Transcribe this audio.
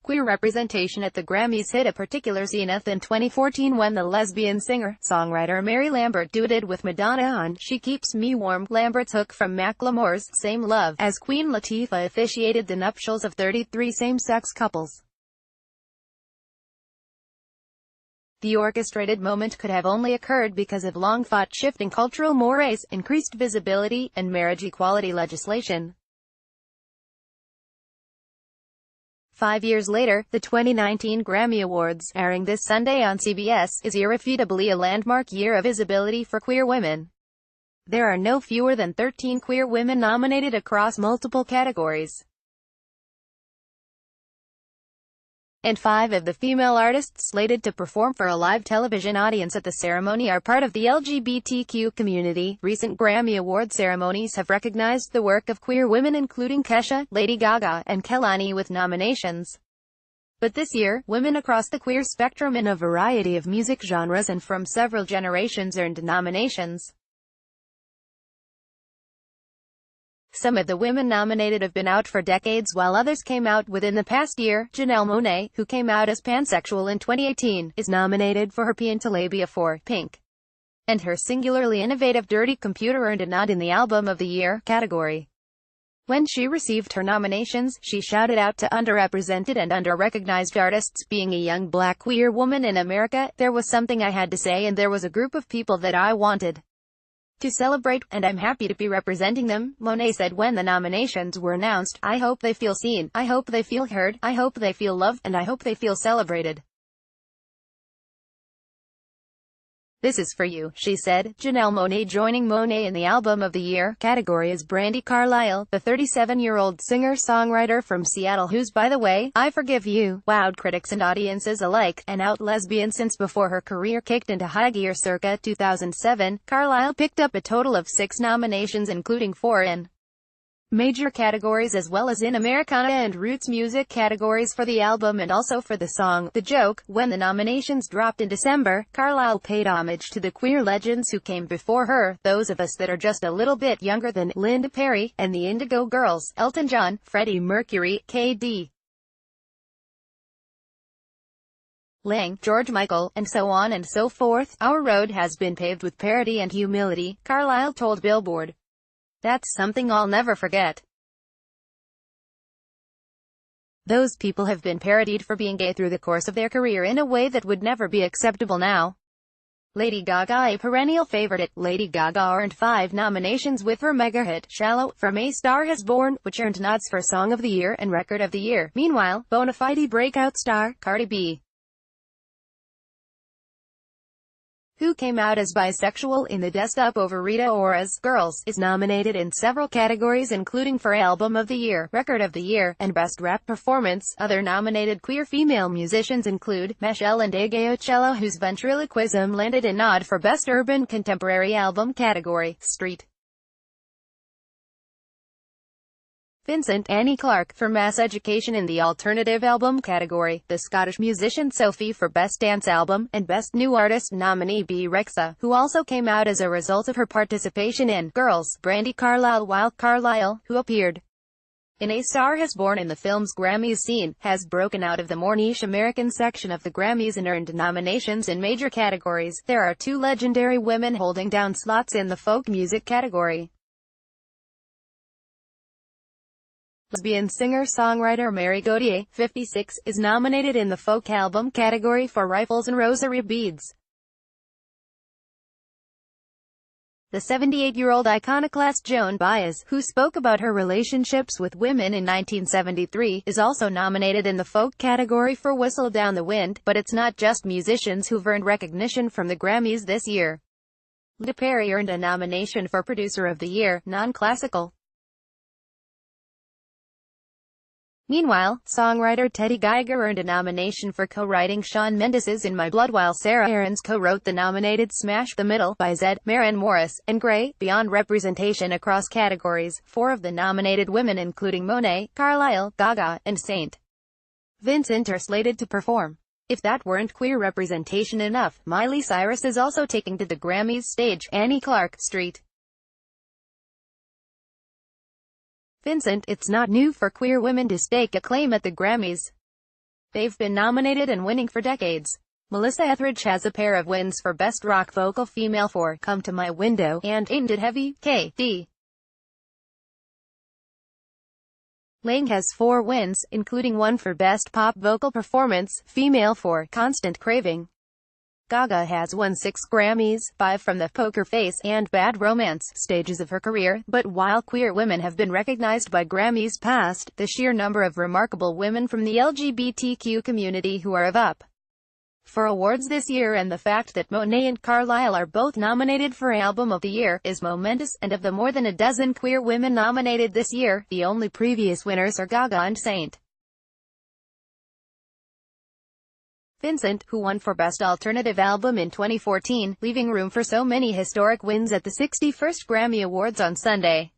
Queer representation at the Grammys hit a particular zenith in 2014 when the lesbian singer-songwriter Mary Lambert dueted with Madonna on "She Keeps Me Warm." Lambert took from Macklemore's "Same Love" as Queen Latifah officiated the nuptials of 33 same-sex couples. The orchestrated moment could have only occurred because of long-fought shifting cultural mores, increased visibility, and marriage equality legislation. 5 years later, the 2019 Grammy Awards, airing this Sunday on CBS, is irrefutably a landmark year of visibility for queer women. There are no fewer than 13 queer women nominated across multiple categories. And 5 of the female artists slated to perform for a live television audience at the ceremony are part of the LGBTQ community. Recent Grammy Award ceremonies have recognized the work of queer women including Kesha, Lady Gaga, and Kehlani with nominations. But this year, women across the queer spectrum in a variety of music genres and from several generations earned nominations. Some of the women nominated have been out for decades while others came out within the past year. Janelle Monáe, who came out as pansexual in 2018, is nominated for her Piantalabia for Pink. And her singularly innovative Dirty Computer earned a nod in the Album of the Year category. When she received her nominations, she shouted out to underrepresented and under-recognized artists, "Being a young black queer woman in America, there was something I had to say and there was a group of people that I wanted to celebrate, and I'm happy to be representing them." Monáe said when the nominations were announced, "I hope they feel seen, I hope they feel heard, I hope they feel loved, and I hope they feel celebrated. This is for you," she said. Janelle Monáe joining Monáe in the Album of the Year category is Brandi Carlile, the 37-year-old singer-songwriter from Seattle who's, by the way, "I Forgive You" wowed critics and audiences alike. An out lesbian since before her career kicked into high gear circa 2007, Carlile picked up a total of 6 nominations including 4 in major categories as well as in Americana and Roots music categories for the album and also for the song "The Joke." When the nominations dropped in December, Carlile paid homage to the queer legends who came before her, those of us that are just a little bit younger than Linda Perry and the Indigo Girls, Elton John, Freddie Mercury, K.D. Lang, George Michael, and so on and so forth. "Our road has been paved with parity and humility," Carlile told Billboard. "That's something I'll never forget. Those people have been parodied for being gay through the course of their career in a way that would never be acceptable now." Lady Gaga, a perennial favorite, Lady Gaga earned 5 nominations with her mega hit, "Shallow," from A Star Is Born, which earned nods for Song of the Year and Record of the Year. Meanwhile, bona fide breakout star, Cardi B, who came out as bisexual in the Dressed Up over Rita Ora's Girls, is nominated in several categories including for Album of the Year, Record of the Year, and Best Rap Performance. Other nominated queer female musicians include Michelle Ndegeocello, whose ventriloquism landed a nod for Best Urban Contemporary Album category, Street. Vincent Annie Clark, for Mass Education in the Alternative Album category, the Scottish musician Sophie for Best Dance Album, and Best New Artist nominee B. Rexa, who also came out as a result of her participation in Girls, Brandi Carlile, while Carlile, who appeared in A Star Is Born in the film's Grammys scene, has broken out of the more niche American section of the Grammys and earned nominations in major categories. There are 2 legendary women holding down slots in the folk music category. Lesbian singer-songwriter Mary Gauthier, 56, is nominated in the folk album category for Rifles and Rosary Beads. The 78-year-old iconoclast Joan Baez, who spoke about her relationships with women in 1973, is also nominated in the folk category for Whistle Down the Wind. But it's not just musicians who've earned recognition from the Grammys this year. Linda Perry earned a nomination for Producer of the Year, non-classical. Meanwhile, songwriter Teddy Geiger earned a nomination for co-writing Shawn Mendes's In My Blood while Sarah Aarons co-wrote the nominated Smash the Middle by Zed, Maren Morris, and Grey. Beyond representation across categories, 4 of the nominated women including Monáe, Carlile, Gaga, and St. Vincent are slated to perform. If that weren't queer representation enough, Miley Cyrus is also taking to the Grammys stage. Annie Clark, Street. Vincent, it's not new for queer women to stake a claim at the Grammys. They've been nominated and winning for decades. Melissa Etheridge has a pair of wins for Best Rock Vocal Female for Come to My Window and Ain't It Heavy, K.D. Lang has 4 wins, including one for Best Pop Vocal Performance, Female for Constant Craving. Gaga has won 6 Grammys, 5 from the Poker Face and Bad Romance stages of her career, but while queer women have been recognized by Grammys past, the sheer number of remarkable women from the LGBTQ community who are up for awards this year and the fact that Monet and Carlisle are both nominated for Album of the Year is momentous, and of the more than a dozen queer women nominated this year, the only previous winners are Gaga and St. Vincent, who won for Best Alternative Album in 2014, leaving room for so many historic wins at the 61st Grammy Awards on Sunday.